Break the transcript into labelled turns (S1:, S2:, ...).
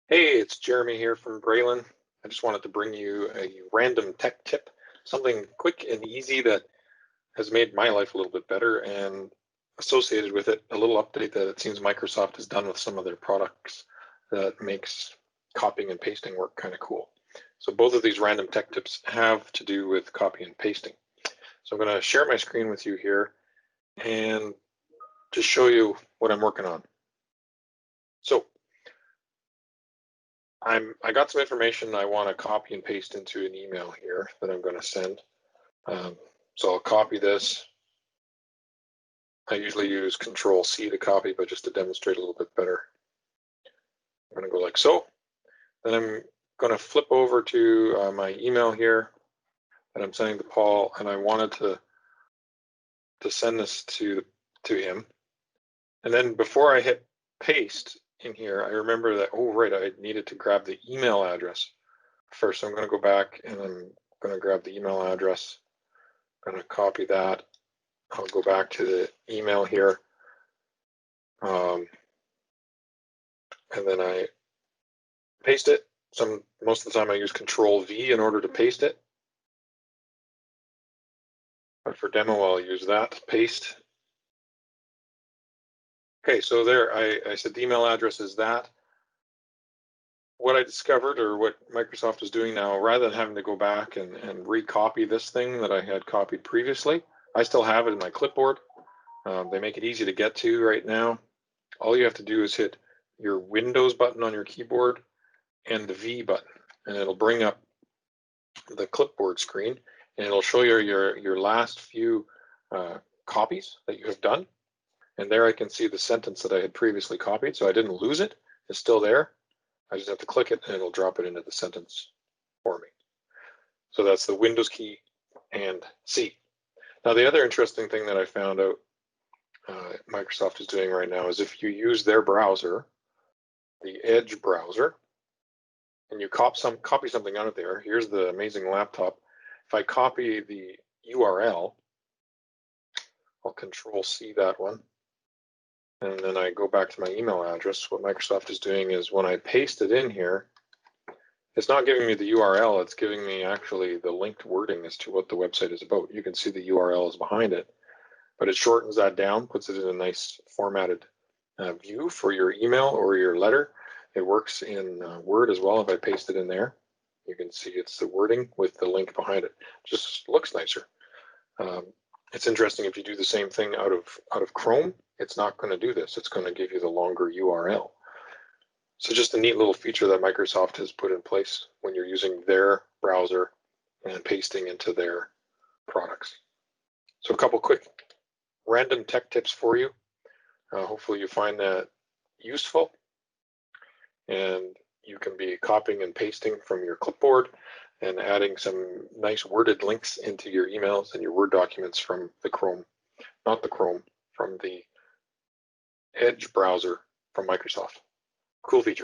S1: Hey, it's Jeremy here from Braylon. I just wanted to bring you a random tech tip, something quick and easy that has made my life a little bit better, and associated with it, a little update that it seems Microsoft has done with some of their products that makes copying and pasting work kind of cool. So both of these random tech tips have to do with copy and pasting. So I'm going to share my screen with you here and just show you what I'm working on. So I got some information I want to copy and paste into an email here that I'm going to send. So I'll copy this. I usually use Control-C to copy, but just to demonstrate a little bit better, I'm going to go like so. Then I'm going to flip over to my email here that I'm sending to Paul, and I wanted to send this to him. And then before I hit paste in here, I remember that, oh, right, I needed to grab the email address first. So I'm going to go back and I'm going to grab the email address. I'm going to copy that. I'll go back to the email here. And then I paste it. Most of the time I use Control-V in order to paste it. But for demo, I'll use that, paste. Okay, so there, I said the email address is that. What I discovered, or what Microsoft is doing now, rather than having to go back and recopy this thing that I had copied previously, I still have it in my clipboard. They make it easy to get to right now. All you have to do is hit your Windows button on your keyboard and the V button, and it'll bring up the clipboard screen, and it'll show you your last few copies that you have done. And there I can see the sentence that I had previously copied, so I didn't lose it. It's still there. I just have to click it and it'll drop it into the sentence for me. So that's the Windows key and C. Now the other interesting thing that I found out Microsoft is doing right now is if you use their browser, the Edge browser, and you copy something out of there, here's the amazing laptop. If I copy the URL, I'll Control-C that one, and then I go back to my email address. What Microsoft is doing is when I paste it in here, it's not giving me the URL, it's giving me actually the linked wording as to what the website is about. You can see the URL is behind it, but it shortens that down, puts it in a nice formatted view for your email or your letter. It works in Word as well. If I paste it in there, you can see it's the wording with the link behind it. Just looks nicer. It's interesting, if you do the same thing out of Chrome, it's not going to do this. It's going to give you the longer URL. So just a neat little feature that Microsoft has put in place when you're using their browser and pasting into their products. So a couple quick random tech tips for you. Hopefully you find that useful, and you can be copying and pasting from your clipboard and adding some nice worded links into your emails and your Word documents from the Chrome, not the Chrome, from the Edge browser from Microsoft. Cool feature.